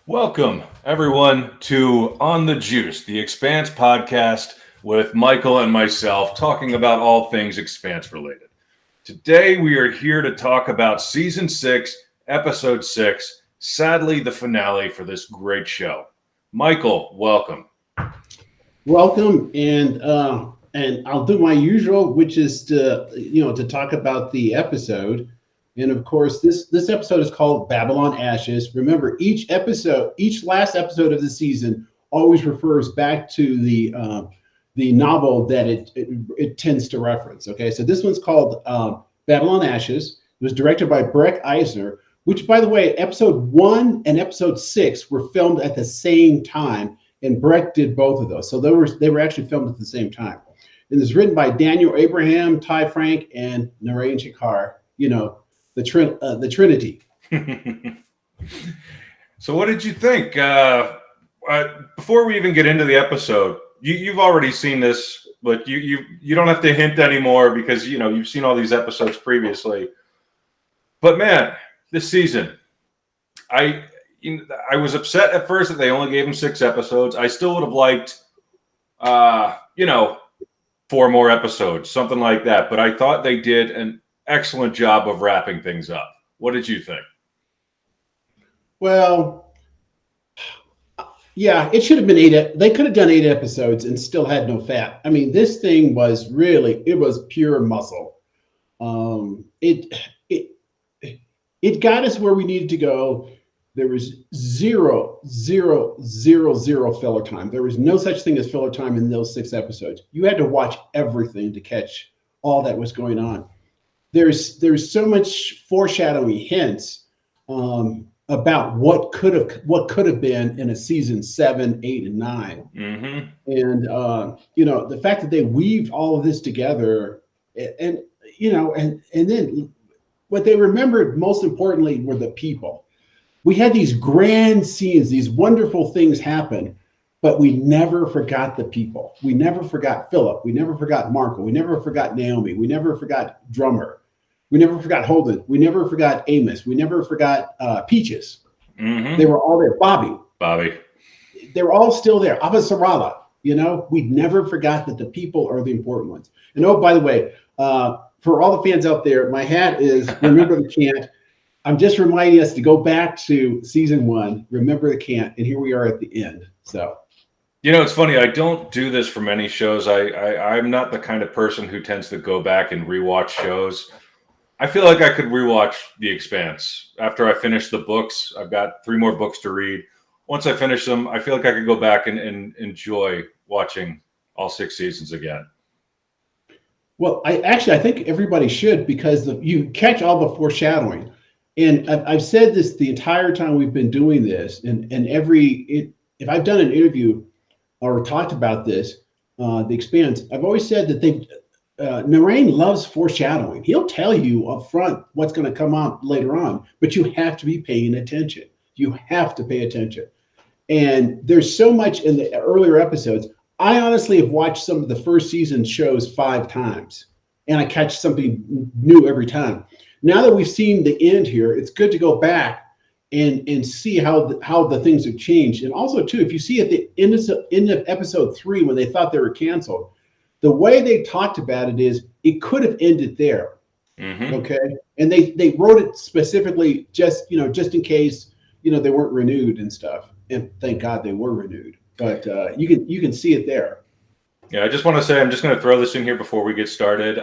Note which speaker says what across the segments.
Speaker 1: Welcome, everyone, to On the Juice, the Expanse podcast with Michael and myself talking about all things Expanse related. Today, we are here to talk about Season 6, Episode 6, sadly, the finale for this great show. Michael, welcome.
Speaker 2: Welcome, and I'll do my usual, which is to talk about the episode. And of course, this episode is called Babylon Ashes. Remember, each last episode of the season always refers back to the novel that it tends to reference. Okay, so this one's called Babylon Ashes. It was directed by Brett Eisner, which, by the way, episode 1 and episode 6 were filmed at the same time, and Brett did both of those. So they were actually filmed at the same time. And it's written by Daniel Abraham, Ty Frank, and Narayan Shikar. The Trinity.
Speaker 1: So what did you think? Before we even get into the episode, you've already seen this, but you don't have to hint anymore because you've seen all these episodes previously. But man, this season, I was upset at first that they only gave him 6 episodes. I still would have liked 4 more episodes, something like that. But I thought they did an excellent job of wrapping things up. What did you think?
Speaker 2: Well, yeah, it should have been 8. They could have done 8 episodes and still had no fat. I mean, this thing was pure muscle. It got us where we needed to go. There was zero filler time. There was no such thing as filler time in those 6 episodes. You had to watch everything to catch all that was going on. There's so much foreshadowing hints about what could have been in a season 7, 8, and 9.
Speaker 1: Mm-hmm.
Speaker 2: And the fact that they weaved all of this together, and then what they remembered most importantly were the people. We had these grand scenes, these wonderful things happen, but we never forgot the people. We never forgot Philip. We never forgot Marco. We never forgot Naomi. We never forgot Drummer. We never forgot Holden. We never forgot Amos. We never forgot Peaches.
Speaker 1: Mm-hmm.
Speaker 2: They were all there. Bobby. They were all still there. Abba Sarala. We never forgot that the people are the important ones. And oh, by the way, for all the fans out there, my hat is Remember the Chant. I'm just reminding us to go back to season 1, Remember the Chant, and here we are at the end. So,
Speaker 1: it's funny. I don't do this for many shows. I'm not the kind of person who tends to go back and rewatch shows. I feel like I could rewatch The Expanse after I finish the books. I've got 3 more books to read. Once I finish them, I feel like I could go back and enjoy watching all 6 seasons again.
Speaker 2: Well, I think everybody should, because you catch all the foreshadowing. And I've said this the entire time we've been doing this, and if I've done an interview or talked about this, The Expanse, I've always said that Narayan loves foreshadowing. He'll tell you up front what's going to come out later on, but you have to be paying attention. You have to pay attention. And there's so much in the earlier episodes. I honestly have watched some of the first season shows 5 times, and I catch something new every time. Now that we've seen the end here, it's good to go back and see how the things have changed. And also, too, if you see at the end of episode 3 when they thought they were canceled, the way they talked about it is it could have ended there.
Speaker 1: Mm-hmm.
Speaker 2: Okay. And they wrote it specifically just in case, they weren't renewed and stuff. And thank God they were renewed. But you can see it there.
Speaker 1: Yeah, I just want to say, I'm just going to throw this in here before we get started.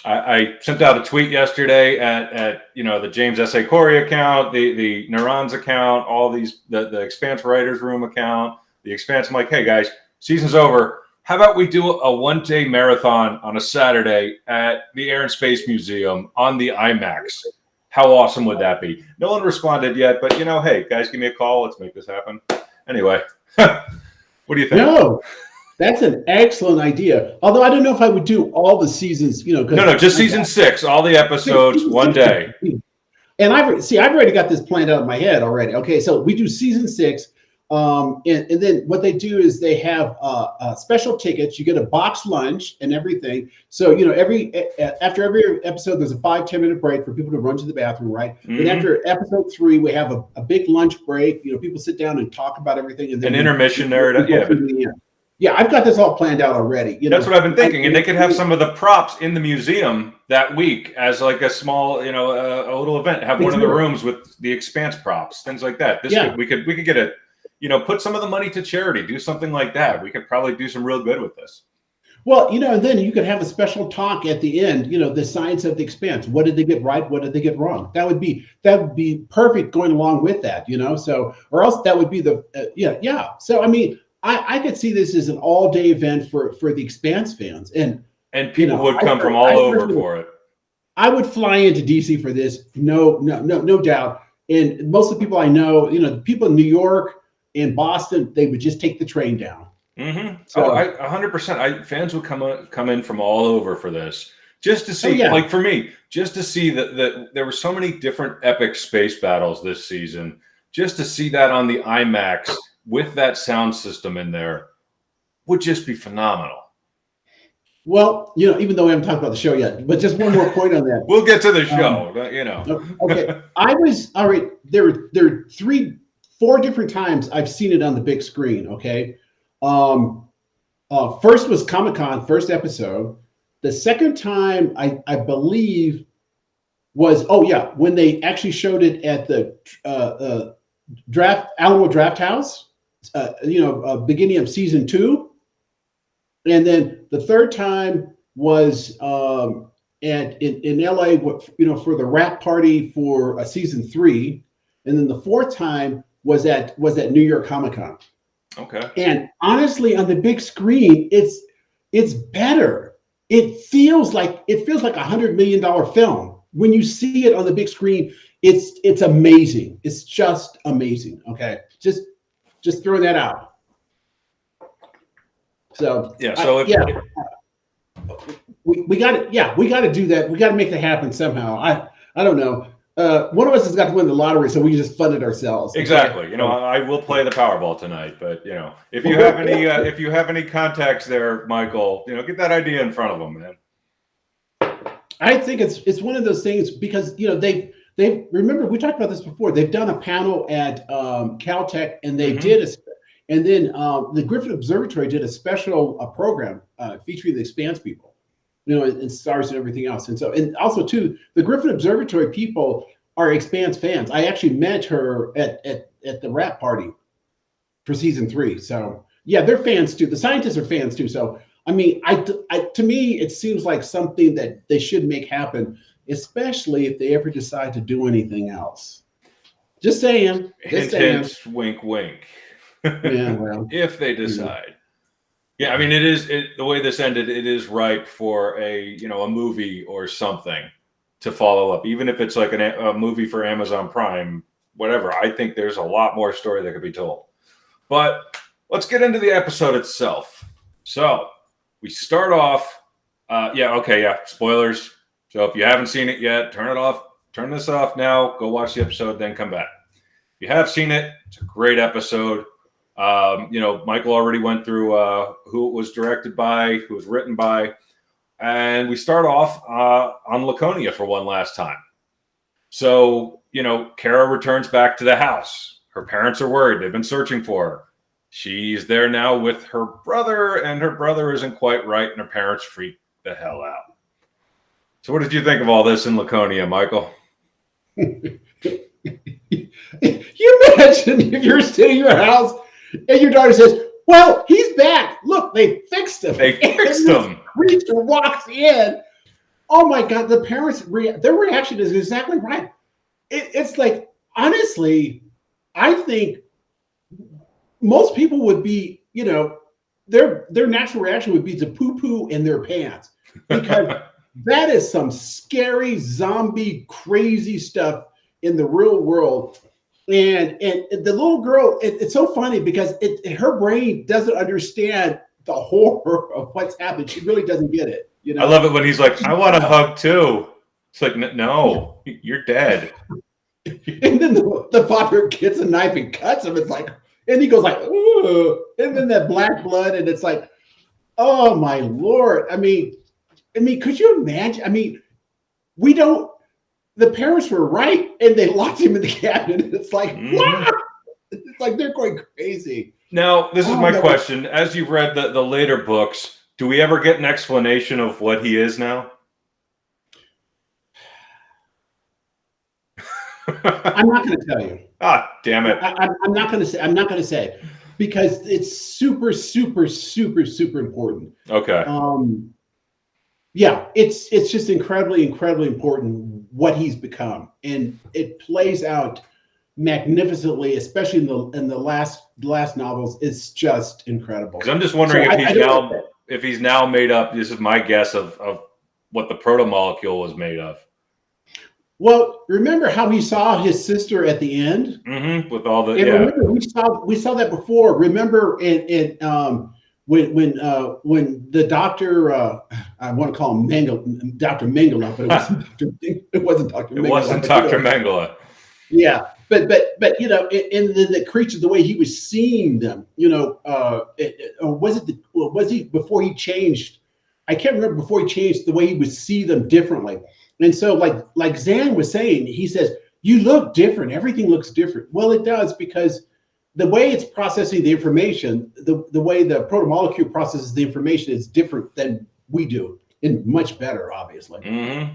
Speaker 1: I sent out a tweet yesterday at the James S.A. Corey account, the Neurons account, all these, the Expanse Writers Room account, the Expanse. I'm like, hey guys, season's over. How about we do a 1-day marathon on a Saturday at the Air and Space Museum on the IMAX? How awesome would that be? No one responded yet, but hey guys, give me a call. Let's make this happen. Anyway, what do you think?
Speaker 2: No. That's an excellent idea. Although I don't know if I would do all the seasons,
Speaker 1: No, just season 6, all the episodes, 1 day.
Speaker 2: And I've already got this planned out in my head already. Okay, so we do season 6. And then what they do is they have special tickets. You get a box lunch and everything. So, after every episode, there's a 5-10 minute break for people to run to the bathroom, right?
Speaker 1: Mm-hmm.
Speaker 2: Then after episode 3, we have a big lunch break. People sit down and talk about everything. And then
Speaker 1: an intermission there.
Speaker 2: Yeah, I've got this all planned out already.
Speaker 1: That's what I've been thinking. And they could have some of the props in the museum that week as like a small, a little event. Have one of the rooms with the Expanse props, things like that. We could get a, put some of the money to charity, do something like that. We could probably do some real good with this.
Speaker 2: Well, and then you could have a special talk at the end, the science of the Expanse. What did they get right? What did they get wrong? That would be perfect going along with that, so, or else that would be So, I mean, I could see this as an all-day event for the Expanse fans, and
Speaker 1: people would come from all over for it.
Speaker 2: I would fly into DC for this, no doubt. And most of the people I know, people in New York and Boston, they would just take the train down.
Speaker 1: Mm-hmm. So 100%. Fans would come in from all over for this, just to see. Like for me, just to see that there were so many different epic space battles this season. Just to see that on the IMAX with that sound system in there would just be phenomenal.
Speaker 2: Well, even though we haven't talked about the show yet, but just one more point on that.
Speaker 1: We'll get to the show,
Speaker 2: Okay. I was, all right, there are 4 different times I've seen it on the big screen, okay? First was Comic-Con, first episode. The second time, I believe, was, when they actually showed it at the Alamo Draft House. Beginning of season 2, and then the third time was in LA, for the wrap party for season 3, and then the fourth time was at New York Comic-Con.
Speaker 1: Okay.
Speaker 2: And honestly, on the big screen, it's better. It feels like $100 million film when you see it on the big screen. It's amazing. It's just amazing. Okay, just throwing that out. So we got it. Yeah, we got to do that. We got to make that happen somehow. I don't know. One of us has got to win the lottery, so we can just fund it ourselves.
Speaker 1: Exactly. I will play the Powerball tonight, but if you have any contacts there, Michael, get that idea in front of them, man.
Speaker 2: I think it's one of those things because they remember we talked about this before. They've done a panel at Caltech, and they did and then the Griffin Observatory did a special program featuring the Expanse people, and stars and everything else. And also too, the Griffin Observatory people are Expanse fans. I actually met her at the wrap party for season 3. So yeah, they're fans too. The scientists are fans too. So I mean, to me, it seems like something that they should make happen, especially if they ever decide to do anything else. Just saying.
Speaker 1: Hint, wink, wink.
Speaker 2: Yeah, well,
Speaker 1: if they decide. Yeah, I mean, the way this ended, it is ripe for a movie or something to follow up, even if it's like a movie for Amazon Prime, whatever. I think there's a lot more story that could be told. But let's get into the episode itself. So we start off. Spoilers. So if you haven't seen it yet, turn it off. Turn this off now. Go watch the episode, then come back. If you have seen it, it's a great episode. Michael already went through who it was directed by, who it was written by, and we start off on Laconia for one last time. So, Kara returns back to the house. Her parents are worried. They've been searching for her. She's there now with her brother, and her brother isn't quite right, and her parents freak the hell out. So what did you think of all this in Laconia, Michael?
Speaker 2: You imagine if you're sitting in your house and your daughter says, "Well, he's back. Look, they fixed him."
Speaker 1: They fixed him.
Speaker 2: Creature walks in. Oh my God! The parents' their reaction is exactly right. It's like, honestly, I think most people would be, their natural reaction would be to poo-poo in their pants, because that is some scary zombie crazy stuff in the real world. And the little girl, it's so funny because her brain doesn't understand the horror of what's happened. She really doesn't get it.
Speaker 1: I love it when he's like, "I want a hug too." It's like, no, you're dead.
Speaker 2: And then the father gets a knife and cuts him. It's like, And he goes like, ooh, and then that black blood, and it's like, oh my Lord. I mean, could you imagine? I mean, we don't. The parents were right, and they locked him in the cabinet. It's like, wow! It's like they're going crazy.
Speaker 1: Now, this is my question. As you've read the later books, do we ever get an explanation of what he is now?
Speaker 2: I'm not going to tell you.
Speaker 1: Ah, damn it!
Speaker 2: I'm not going to say. I'm not going to say because it's super, super, super, super important.
Speaker 1: Okay.
Speaker 2: Yeah, it's just incredibly, incredibly important what he's become, and it plays out magnificently, especially in the last novels. It's just incredible.
Speaker 1: Because I'm just wondering if he's now made up. This is my guess of what the proto-molecule was made of.
Speaker 2: Well, remember how he saw his sister at the end?
Speaker 1: Mm-hmm. With all the
Speaker 2: Remember, we saw that before. Remember when the doctor, I want to call him Dr. Mengele, but it wasn't Dr. Mengele.
Speaker 1: It wasn't Dr. Mengele.
Speaker 2: Yeah, but in the creatures, the way he was seeing them, was he before he changed? I can't remember before he changed the way he would see them differently. And so, like Zan was saying, he says, "You look different. Everything looks different." Well, it does, because the way it's processing the information, the way the protomolecule processes the information is different than we do, and much better, obviously.
Speaker 1: Mm-hmm.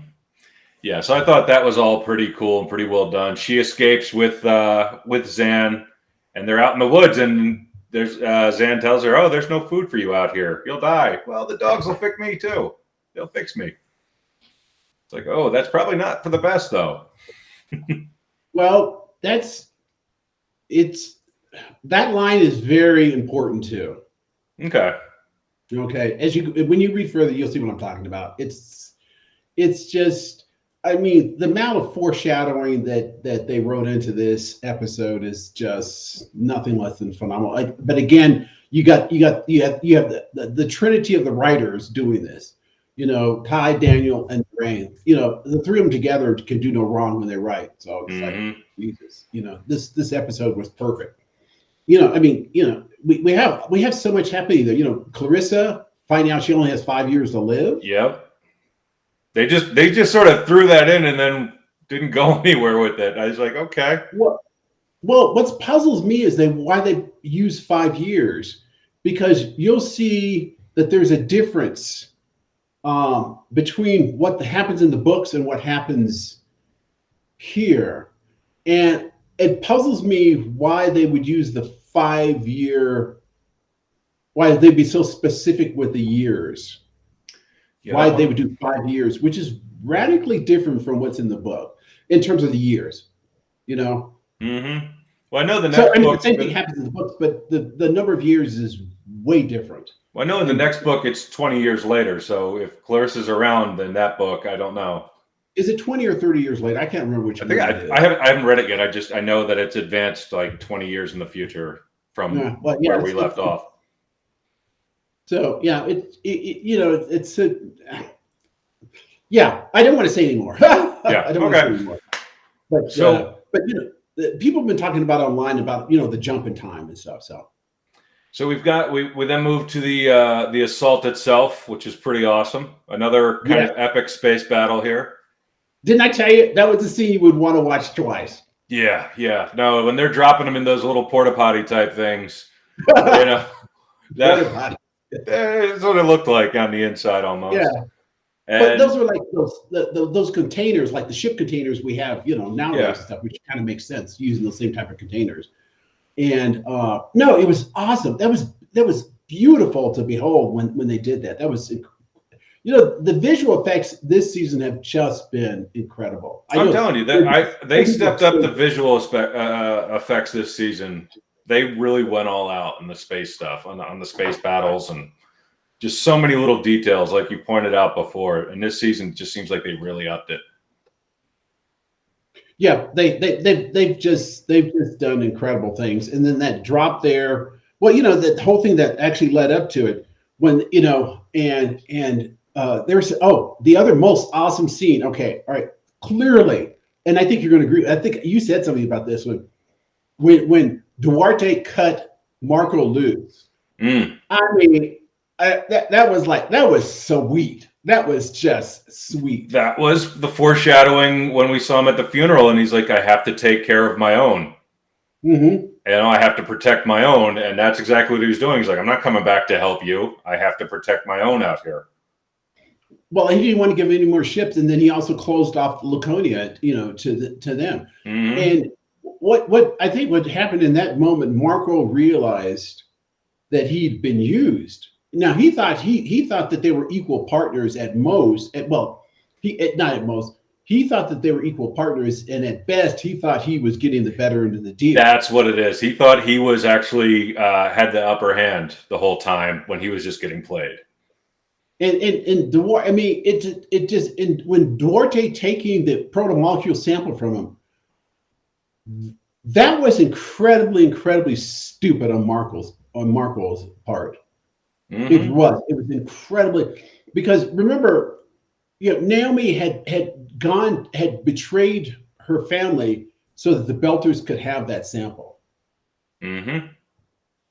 Speaker 1: Yeah, so I thought that was all pretty cool and pretty well done. She escapes with Zan, and they're out in the woods, and there's Zan tells her, "Oh, there's no food for you out here. You'll die." "Well, the dogs will fix me too. They'll fix me." It's like, oh, that's probably not for the best, though.
Speaker 2: Well, that line is very important too.
Speaker 1: Okay.
Speaker 2: When you read further, you'll see what I'm talking about. It's just, I mean, the amount of foreshadowing that they wrote into this episode is just nothing less than phenomenal. But again, you have the trinity of the writers doing this. Ty, Daniel, and Rain. The three of them together can do no wrong when they write. So it's like, Jesus. This episode was perfect. We have so much happening there. Clarissa finding out she only has 5 years to live.
Speaker 1: Yep. They just sort of threw that in and then didn't go anywhere with it. I was like, okay.
Speaker 2: Well, what puzzles me is why they use 5 years, because you'll see that there's a difference between what happens in the books and what happens here. And it puzzles me why they would use the 5 year, why they'd be so specific with the years. Yeah, why they would do 5 years, which is radically different from what's in the book in terms of the years,
Speaker 1: Mm-hmm. Well, I know the next book.
Speaker 2: The same thing happens in the books, but the number of years is way different.
Speaker 1: Well, I know in the next book it's 20 years later. So if Clarissa's around in that book, I don't know.
Speaker 2: Is it 20 or 30 years later? I can't remember which.
Speaker 1: I think I haven't read it yet. I know that it's advanced like 20 years in the future from where we left off.
Speaker 2: So yeah, I don't want to say anymore.
Speaker 1: Yeah,
Speaker 2: I don't want to say anymore. But people have been talking about online about the jump in time and stuff.
Speaker 1: So we then move to the assault itself, which is pretty awesome. Another kind of epic space battle here.
Speaker 2: Didn't I tell you that was a scene you would want to watch twice?
Speaker 1: Yeah. No, when they're dropping them in those little porta potty type things, that's what it looked like on the inside almost.
Speaker 2: Yeah. But those were like those containers, like the ship containers we have, nowadays and stuff, which kind of makes sense using the same type of containers. And no, it was awesome. That was beautiful to behold when they did that. That was, the visual effects this season have just been incredible.
Speaker 1: I'm telling you that they stepped up the visual effects this season. They really went all out in the space stuff, on the space battles, and just so many little details, like you pointed out before. And this season just seems like they really upped it.
Speaker 2: Yeah, they've just done incredible things. And then that drop there, well, the whole thing that actually led up to it, when there's the other most awesome scene. Okay, all right, clearly, and I think you're going to agree. I think you said something about this one. when Duarte cut Marco loose, I mean, that was sweet. That was just sweet.
Speaker 1: That was the foreshadowing when we saw him at the funeral, and he's like, "I have to take care of my own."
Speaker 2: Mm-hmm.
Speaker 1: And I have to protect my own, and that's exactly what he was doing. He's like, "I'm not coming back to help you. I have to protect my own out here."
Speaker 2: Well, he didn't want to give any more ships, and then he also closed off Laconia, to them.
Speaker 1: Mm-hmm.
Speaker 2: And what I think what happened in that moment, Marco realized that he'd been used. Now he thought that they were equal partners at most. Not at most. He thought that they were equal partners, and at best, he thought he was getting the better end of the deal.
Speaker 1: That's what it is. He thought he was actually had the upper hand the whole time when he was just getting played.
Speaker 2: And Duarte, I mean, when Duarte taking the proto-molecule sample from him, that was incredibly stupid on Marco's part.
Speaker 1: Mm-hmm.
Speaker 2: It was incredibly, because remember, Naomi had betrayed her family so that the Belters could have that sample.
Speaker 1: Mm-hmm.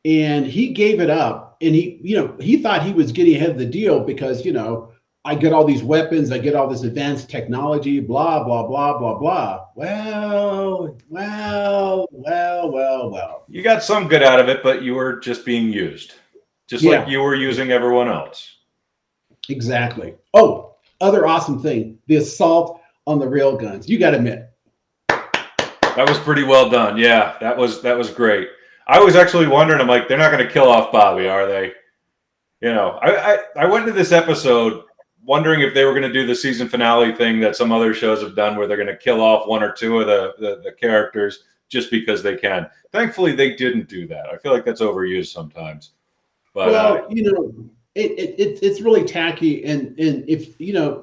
Speaker 2: And he gave it up, and he thought he was getting ahead of the deal because, I get all these weapons, I get all this advanced technology, blah, blah, blah, blah, blah. Well.
Speaker 1: You got some good out of it, but you were just being used. Just like you were using everyone else.
Speaker 2: Exactly. Oh, other awesome thing, the assault on the railguns. You got to admit.
Speaker 1: That was pretty well done. Yeah, that was great. I was actually wondering, I'm like, they're not going to kill off Bobby, are they? I went into this episode wondering if they were going to do the season finale thing that some other shows have done where they're going to kill off one or two of the characters just because they can. Thankfully, they didn't do that. I feel like that's overused sometimes. But,
Speaker 2: it's really tacky, and if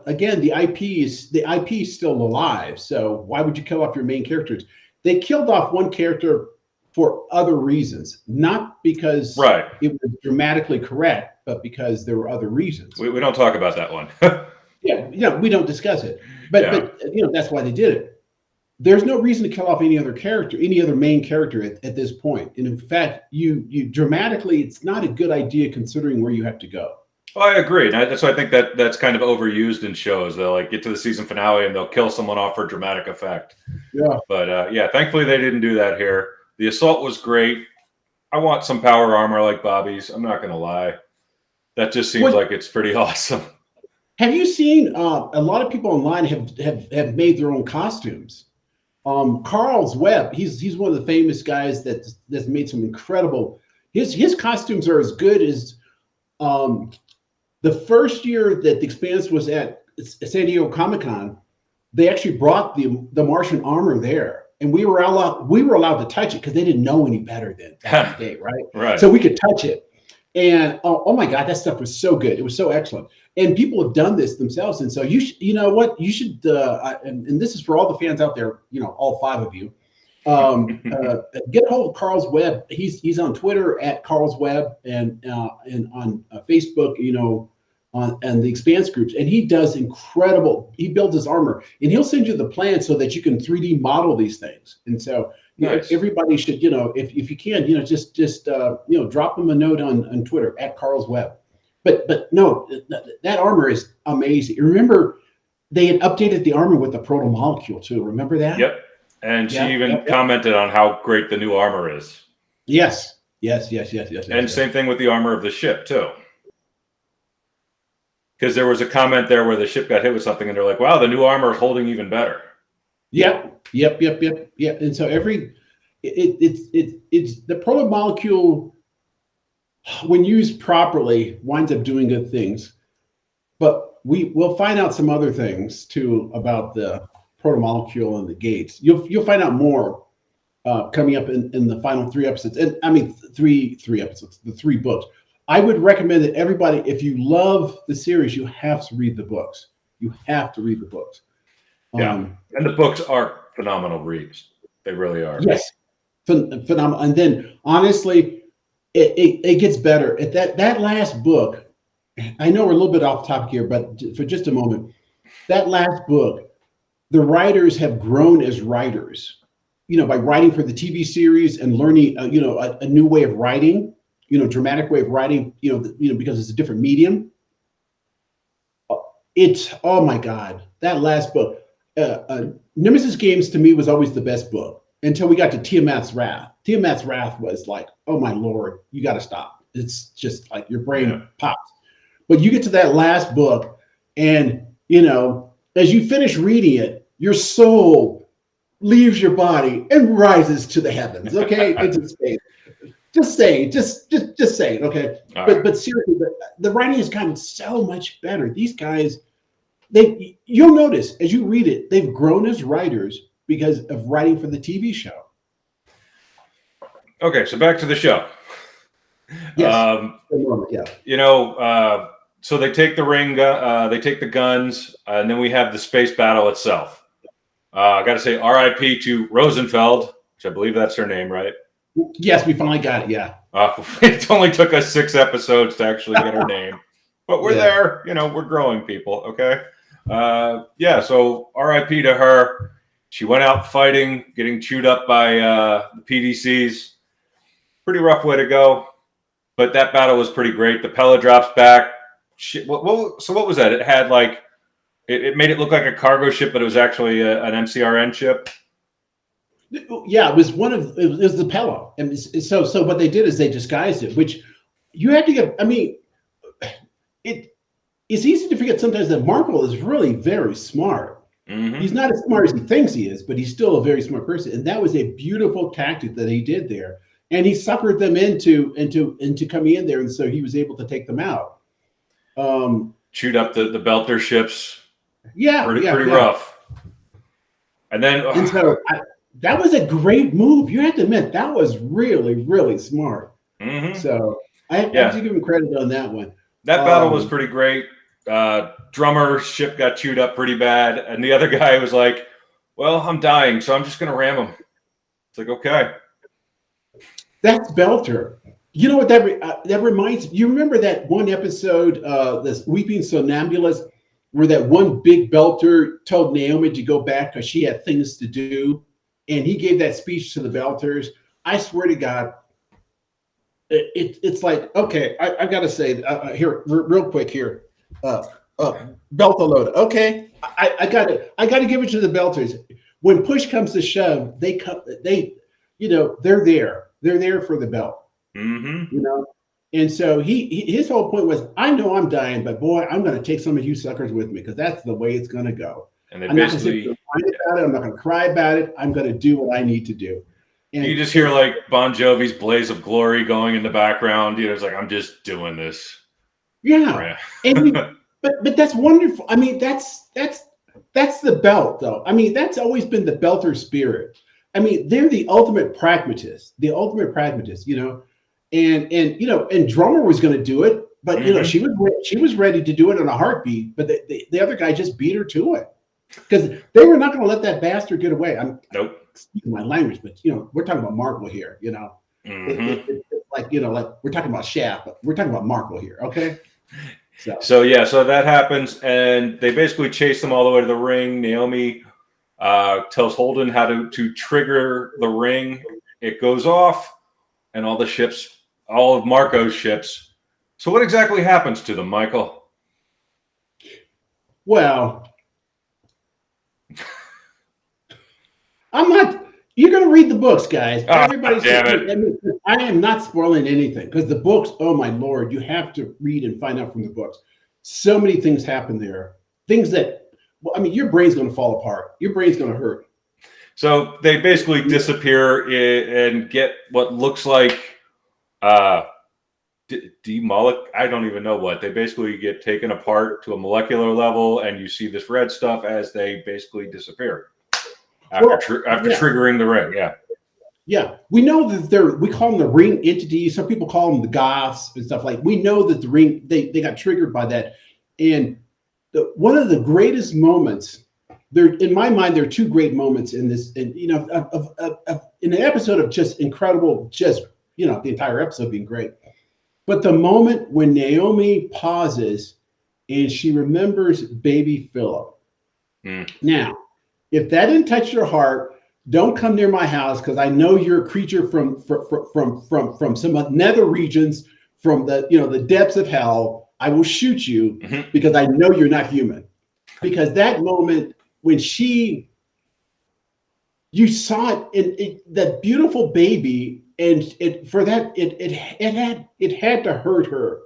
Speaker 2: again, the IP is still alive. So why would you kill off your main characters? They killed off one character for other reasons, not because it was dramatically correct, but because there were other reasons.
Speaker 1: We don't talk about that one.
Speaker 2: We don't discuss it. But that's why they did it. There's no reason to kill off any other main character at this point. And in fact, you dramatically, it's not a good idea considering where you have to go.
Speaker 1: Well, I agree. And that's why I think that's kind of overused in shows. They'll like get to the season finale and they'll kill someone off for dramatic effect.
Speaker 2: Yeah.
Speaker 1: But thankfully they didn't do that here. The assault was great. I want some power armor like Bobby's. I'm not going to lie. That just seems like it's pretty awesome.
Speaker 2: Have you seen a lot of people online have made their own costumes? Carl's Webb, he's one of the famous guys that's made some incredible. His costumes are as good as the first year that the Expanse was at San Diego Comic-Con. They actually brought the Martian armor there, and we were allowed to touch it because they didn't know any better then that day, right?
Speaker 1: Right.
Speaker 2: So we could touch it, and oh my God, that stuff was so good. It was so excellent. And people have done this themselves. And so you should, and this is for all the fans out there, all 5 of you, get a hold of Carl's Webb. He's on Twitter at Carl's Webb and on Facebook, and the Expanse groups. And he does he builds his armor, and he'll send you the plan so that you can 3D model these things. And so nice. Everybody should, if you can, just drop him a note on Twitter at Carl's Webb. But no, that armor is amazing. Remember, they had updated the armor with the proto-molecule too. Remember that?
Speaker 1: Yep. And she even commented on how great the new armor is.
Speaker 2: Yes.
Speaker 1: And same thing with the armor of the ship too. Because there was a comment there where the ship got hit with something, and they're like, "Wow, the new armor is holding even better."
Speaker 2: Yep. And so it's the proto-molecule, when used properly, winds up doing good things. But we'll find out some other things too about the proto-molecule and the gates. You'll find out more coming up in the final 3 episodes. And I mean, three episodes, the 3 books. I would recommend that everybody, if you love the series, you have to read the books. You have to read the books.
Speaker 1: And the books are phenomenal reads. They really are.
Speaker 2: Yes, phenomenal. And then honestly, it gets better. At that last book, I know we're a little bit off topic here, but for just a moment, that last book, the writers have grown as writers. by writing for the TV series and learning, a new way of writing, dramatic way of writing, because it's a different medium. It's, oh my God, that last book, Nemesis Games to me was always the best book until we got to Tiamat's Wrath. Tiamat's Wrath was like, oh my Lord, you got to stop. It's just like your brain pops. But you get to that last book and, as you finish reading it, your soul leaves your body and rises to the heavens. Okay. Just say it. Okay. But seriously, the writing has gotten so much better. These guys, you'll notice as you read it, they've grown as writers because of writing for the TV show.
Speaker 1: Okay, so back to the show.
Speaker 2: Yes.
Speaker 1: So they take the ring, they take the guns, and then we have the space battle itself. I got to say RIP to Rosenfeld, which I believe that's her name, right?
Speaker 2: Yes, we finally got it. Yeah.
Speaker 1: It only took us 6 episodes to actually get her name, but we're there. We're growing, people. Okay. So RIP to her. She went out fighting, getting chewed up by the PDCs. Pretty rough way to go, but that battle was pretty great. The Pella drops back. So what was that? It had like, it made it look like a cargo ship, but it was actually an MCRN ship.
Speaker 2: Yeah, it was the Pella, and so what they did is they disguised it, which you have to get. I mean, it's easy to forget sometimes that Marvel is really very smart. Mm-hmm. He's not as smart as he thinks he is, but he's still a very smart person, and that was a beautiful tactic that he did there, and he suckered them into coming in there, and so he was able to take them out.
Speaker 1: Chewed up the Belter ships.
Speaker 2: Yeah,
Speaker 1: pretty rough. And then
Speaker 2: that was a great move. You have to admit that was really, really smart. Mm-hmm. So I have to give him credit on that one.
Speaker 1: That battle was pretty great. Drummer's ship got chewed up pretty bad, and the other guy was like, "Well, I'm dying, so I'm just going to ram him." It's like, okay,
Speaker 2: that's Belter. You know what that reminds? You remember that one episode, this Weeping Somnambulist, where that one big Belter told Naomi to go back because she had things to do, and he gave that speech to the Belters. I swear to God, it's like, okay, I got to say here real quick here, Beltalota. Okay, I got to give it to the Belters. When push comes to shove, they're there. They're there for the belt. Mm-hmm. And so his whole point was, I know I'm dying, but boy, I'm going to take some of you suckers with me because that's the way it's going to go.
Speaker 1: And they
Speaker 2: I'm not going to whine about it. I'm not going to cry about it. I'm going to do what I need to do. And
Speaker 1: you just hear like Bon Jovi's "Blaze of Glory" going in the background. It's like, I'm just doing this.
Speaker 2: Yeah. But that's wonderful. I mean, that's the belt, though. I mean, that's always been the Belter spirit. I mean, they're the ultimate pragmatists. And Drummer was going to do it, but she was ready to do it in a heartbeat. But the other guy just beat her to it because they were not going to let that bastard get away.
Speaker 1: Nope. Excuse
Speaker 2: my language, but we're talking about Marvel here. Mm-hmm. Like we're talking about Shaft, but we're talking about Marvel here. Okay.
Speaker 1: So that happens, and they basically chase them all the way to the ring. Naomi tells Holden how to trigger the ring. It goes off, and all of Marco's ships. So what exactly happens to them, Michael?
Speaker 2: Well, you're going to read the books, guys. Everybody's I am not spoiling anything because the books, oh my Lord, you have to read and find out from the books. So many things happen there. Things that, your brain's going to fall apart. Your brain's going to hurt.
Speaker 1: So they basically disappear and get what looks like I don't even know what. They basically get taken apart to a molecular level, and you see this red stuff as they basically disappear after triggering the ring.
Speaker 2: Yeah, we know that we call them the ring entities. Some people call them the goths and stuff like. We know that the ring they got triggered by that, and one of the greatest moments. In my mind, there are two great moments in this, and in an episode of just incredible, the entire episode being great. But the moment when Naomi pauses and she remembers baby Philip. Now, if that didn't touch your heart, don't come near my house because I know you're a creature from some nether regions, from the depths of hell. I will shoot you because I know you're not human. Because that moment when you saw it, that beautiful baby, and it had to hurt her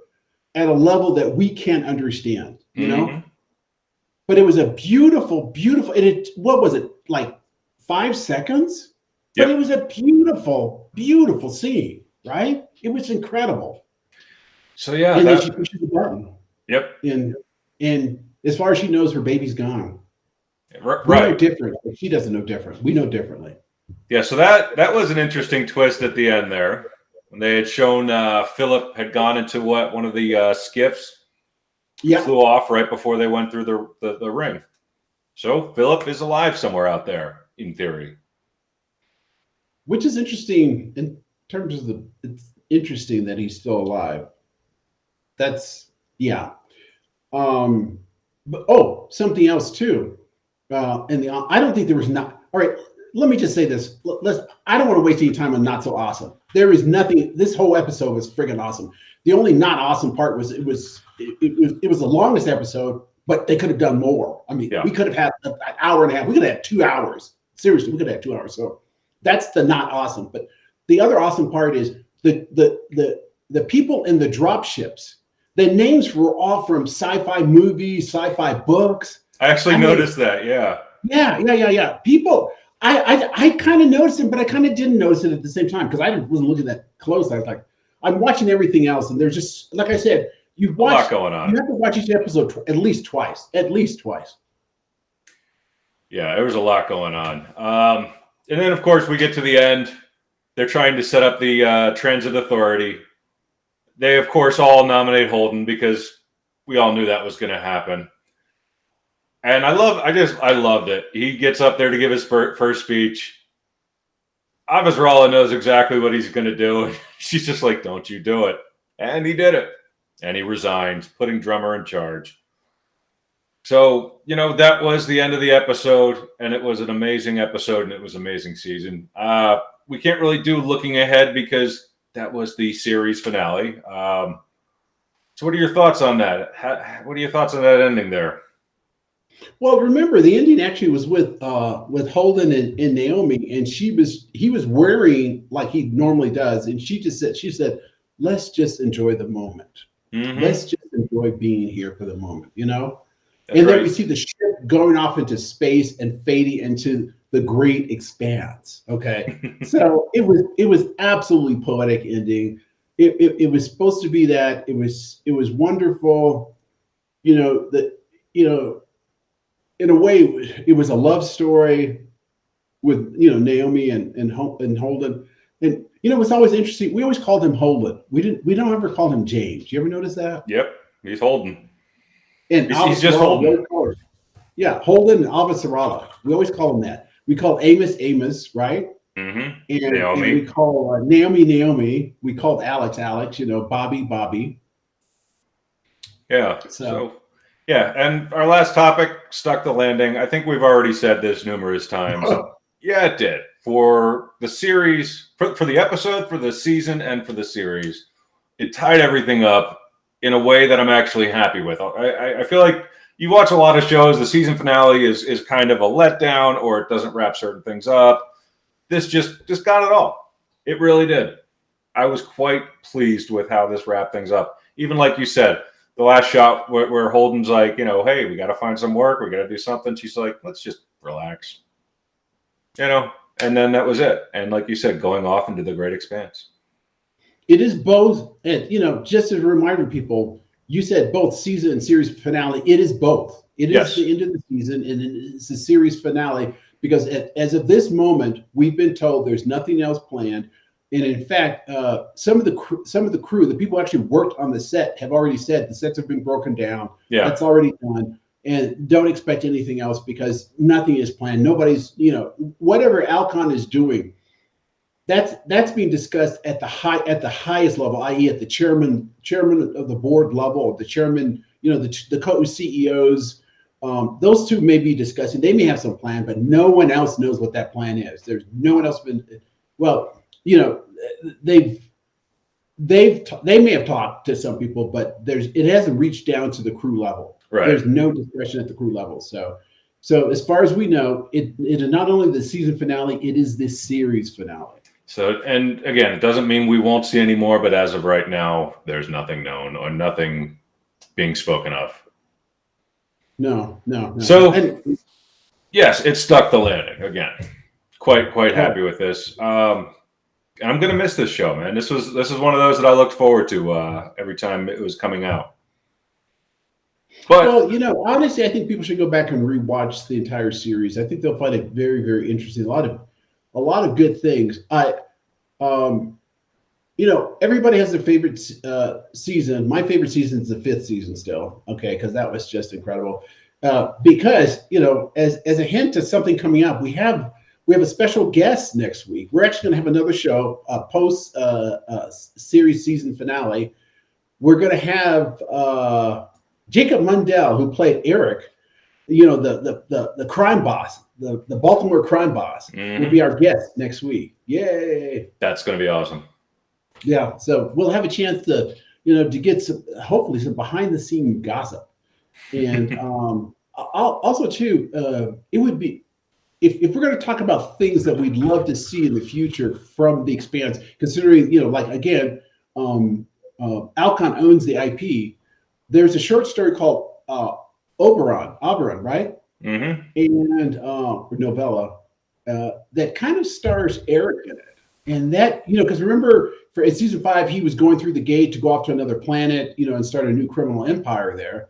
Speaker 2: at a level that we can't understand, you know. But it was a beautiful, beautiful, and what was it, like 5 seconds? But it was a beautiful, beautiful scene, right? It was incredible.
Speaker 1: So yeah,
Speaker 2: and then she pushes the button.
Speaker 1: Yep.
Speaker 2: And as far as she knows, her baby's gone.
Speaker 1: Right.
Speaker 2: We know different. She doesn't know different. We know differently.
Speaker 1: Yeah. So that was an interesting twist at the end there. When they had shown Philip had gone into one of the skiffs. Yeah. Flew off right before they went through the ring. So Philip is alive somewhere out there, in theory.
Speaker 2: Which is interesting in terms of it's interesting that he's still alive. That's, yeah. But something else too. I don't think there was not. All right, let me just say this. I don't want to waste any time on not so awesome. There is nothing. This whole episode was friggin' awesome. The only not awesome part was it was the longest episode, but they could have done more. I mean, we could have had an hour and a half. We could have had 2 hours. Seriously, we could have had 2 hours. So that's the not awesome. But the other awesome part is the people in the drop ships. The names were all from sci-fi movies, sci-fi books.
Speaker 1: I actually noticed that. Yeah.
Speaker 2: Yeah. People, I kind of noticed it, but I kind of didn't notice it at the same time because I wasn't looking that close. I was like, I'm watching everything else, and there's just, like I said, you've watched. A lot going on. You have to watch each episode at least twice.
Speaker 1: Yeah, there was a lot going on. And then, of course, we get to the end. They're trying to set up the Transit Authority. They, of course, all nominate Holden because we all knew that was going to happen. And I loved it. He gets up there to give his first speech. Avasarala knows exactly what he's going to do. She's just like, don't you do it. And he did it. And he resigned, putting Drummer in charge. So, that was the end of the episode. And it was an amazing episode. And it was an amazing season. We can't really do looking ahead because that was the series finale. So what are your thoughts on that? What are your thoughts on that ending there?
Speaker 2: Well, remember the ending actually was with Holden and Naomi, and he was wearing like he normally does, and she said, let's just enjoy the moment. Mm-hmm. Let's just enjoy being here for the moment, That's and right. Then we see the ship going off into space and fading into the great expanse. Okay, so it was absolutely poetic ending. It was supposed to be that. It was wonderful. In a way, it was a love story with Naomi and Holden. And it's always interesting. We always called him Holden. We don't ever call him James. You ever notice that?
Speaker 1: Yep, he's Holden.
Speaker 2: And he's just Holden. Yeah, Holden and Avasarala. We always call him that. We call Amos, right?
Speaker 1: Mm-hmm.
Speaker 2: And we call Naomi. We called Alex, Bobby.
Speaker 1: Yeah. So yeah, and our last topic, stuck the landing. I think we've already said this numerous times. Yeah, it did. For the series, for the episode, for the season, and for the series, it tied everything up in a way that I'm actually happy with. I feel like you watch a lot of shows, the season finale is kind of a letdown, or it doesn't wrap certain things up. This just got it all. It really did. I was quite pleased with how this wrapped things up. Even like you said, the last shot where Holden's like, hey, we got to find some work. We got to do something. She's like, let's just relax. And then that was it. And like you said, going off into the great expanse.
Speaker 2: It is both. And, just as a reminder, people, you said both season and series finale. It is both. It is the end of the season and it's the series finale because as of this moment, we've been told there's nothing else planned. And in fact, some of the crew, the people who actually worked on the set, have already said the sets have been broken down. Yeah, that's already done, and don't expect anything else because nothing is planned. Nobody's, whatever Alcon is doing, that's being discussed at the highest level, i.e., at the chairman of the board level, the chairman, the co-CEOs, those two may be discussing. They may have some plan, but no one else knows what that plan is. There's no one else been. Well, they may have talked to some people, but it hasn't reached down to the crew level.
Speaker 1: Right.
Speaker 2: There's no discussion at the crew level. So as far as we know, it is not only the season finale, it is this series finale.
Speaker 1: So, and again, it doesn't mean we won't see any more, but as of right now, there's nothing known or nothing being spoken of.
Speaker 2: No.
Speaker 1: So, yes, it stuck the landing again. Quite happy with this. I'm gonna miss this show, man. This is one of those that I looked forward to every time it was coming out. But
Speaker 2: honestly, I think people should go back and rewatch the entire series. I think they'll find it very, very interesting. A lot of good things. Everybody has their favorite season. My favorite season is the 5th season still. Okay, because that was just incredible. Because as a hint to something coming up, we have a special guest next week. We're actually going to have another show post series season finale. We're going to have Jacob Mundell, who played Eric, the crime boss, the Baltimore crime boss, will be our guest next week. Yay!
Speaker 1: That's going to be awesome.
Speaker 2: Yeah, so we'll have a chance to get hopefully some behind the scene gossip, and also too, it would be if we're going to talk about things that we'd love to see in the future from the Expanse, considering Alcon owns the IP. There's a short story called Oberon, right?
Speaker 1: Mm-hmm.
Speaker 2: And novella that kind of stars Eric in it, and that because remember in season 5 he was going through the gate to go off to another planet, and start a new criminal empire there,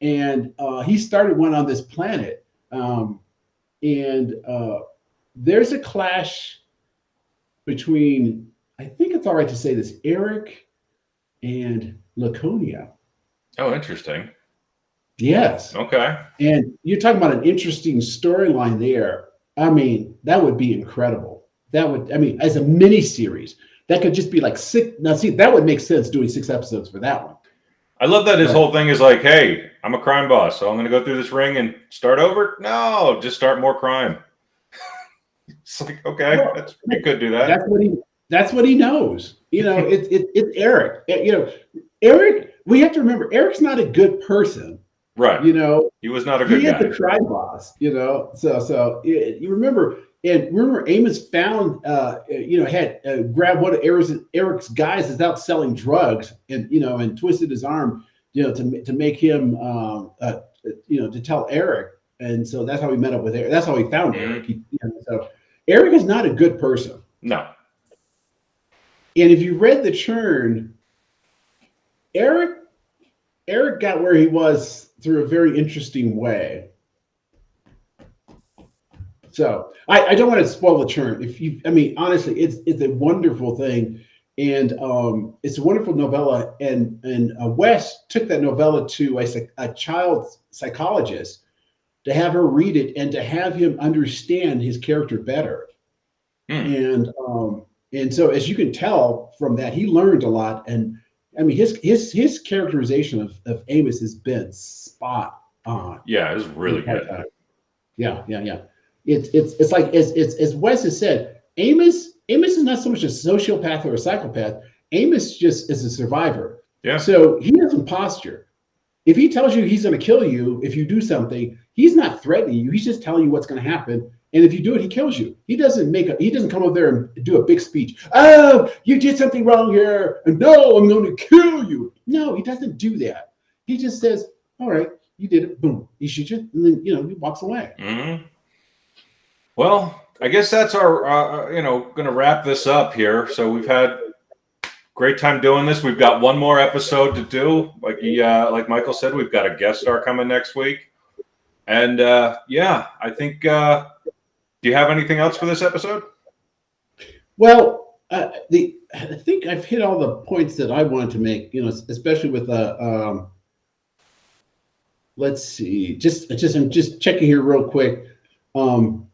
Speaker 2: and he started one on this planet, and there's a clash between, I think it's all right to say this, Eric and Laconia.
Speaker 1: Oh, interesting.
Speaker 2: Yes.
Speaker 1: Okay.
Speaker 2: And you're talking about an interesting storyline there. I mean, that would be incredible. As a mini series, that could just be like 6. Now, see, that would make sense doing 6 episodes for that one.
Speaker 1: I love that his whole thing is like, hey, I'm a crime boss, so I'm going to go through this ring and start over. No, just start more crime. It's like, okay, you could do that.
Speaker 2: That's what he knows. It's Eric. Eric. We have to remember, Eric's not a good person.
Speaker 1: Right.
Speaker 2: He
Speaker 1: was not a good guy.
Speaker 2: He is the crime boss. So you remember, Amos found, had grabbed one of Eric's guys that's out selling drugs, and twisted his arm, to make him, to tell Eric, and so that's how he met up with Eric. That's how he found Eric. So Eric is not a good person.
Speaker 1: No.
Speaker 2: And if you read the churn, Eric got where he was through a very interesting way. So I don't want to spoil the churn. Honestly, it's a wonderful thing, and it's a wonderful novella. And Wes took that novella to a child psychologist to have her read it and to have him understand his character better. And so, as you can tell from that, he learned a lot. And his characterization of Amos has been spot on.
Speaker 1: Yeah, it's really good.
Speaker 2: Yeah. It's like as Wes has said, Amos is not so much a sociopath or a psychopath. Amos just is a survivor.
Speaker 1: Yeah.
Speaker 2: So he has some posture. If he tells you he's going to kill you if you do something, he's not threatening you. He's just telling you what's going to happen. And if you do it, he kills you. He doesn't come up there and do a big speech. Oh, you did something wrong here. And no, I'm going to kill you. No, he doesn't do that. He just says, all right, you did it. Boom. He shoots you. And then, he walks away.
Speaker 1: Mm-hmm. Well, I guess that's our, going to wrap this up here. So we've had great time doing this. We've got one more episode to do. Like Michael said, we've got a guest star coming next week. And I think, do you have anything else for this episode?
Speaker 2: Well, I think I've hit all the points that I wanted to make, especially with let's see, I'm just checking here real quick. The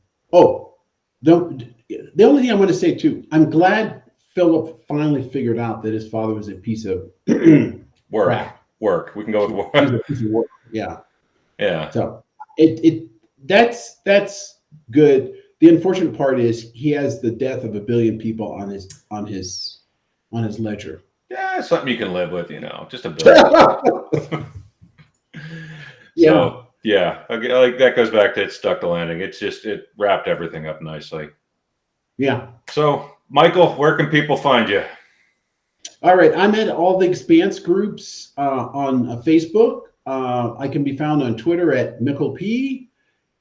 Speaker 2: only thing I want to say too, I'm glad Philip finally figured out that his father was a piece of
Speaker 1: work. We can go with work.
Speaker 2: Piece of work. Yeah.
Speaker 1: Yeah.
Speaker 2: So That's good. The unfortunate part is he has the death of 1 billion people on his ledger.
Speaker 1: Yeah, it's something you can live with, just a billion.
Speaker 2: Yeah.
Speaker 1: So yeah, like that goes back to it stuck the landing. It wrapped everything up nicely.
Speaker 2: Yeah.
Speaker 1: So Michael, where can people find you?
Speaker 2: All right, I'm at all the Expanse groups on Facebook. I can be found on Twitter at Michael Pea.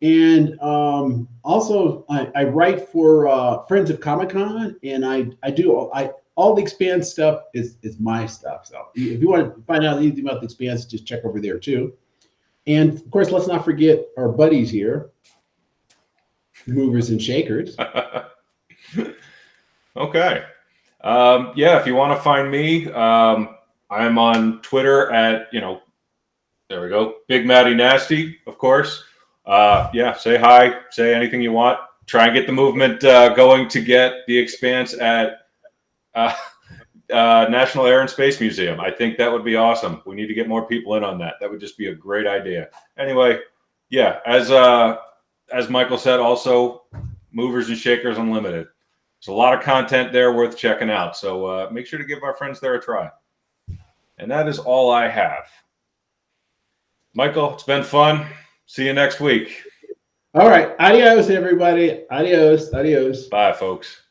Speaker 2: And also, I write for Friends of Comic Con, and I do all the Expanse stuff is my stuff. So if you want to find out anything about the Expanse, just check over there too. And of course, let's not forget our buddies here, Movers and Shakers.
Speaker 1: Okay. Yeah, if you want to find me, I'm on Twitter at, there we go, Big Matty Nasty, of course. Yeah, say hi, say anything you want. Try and get the movement going to get the Expanse at National Air and Space Museum. I think that would be awesome. We need to get more people in on that. That would just be a great idea. Anyway, yeah, as Michael said, also Movers and Shakers Unlimited. There's a lot of content there worth checking out. So make sure to give our friends there a try. And that is all I have. Michael, it's been fun. See you next week.
Speaker 2: All right. Adios, everybody. Adios. Adios.
Speaker 1: Bye, folks.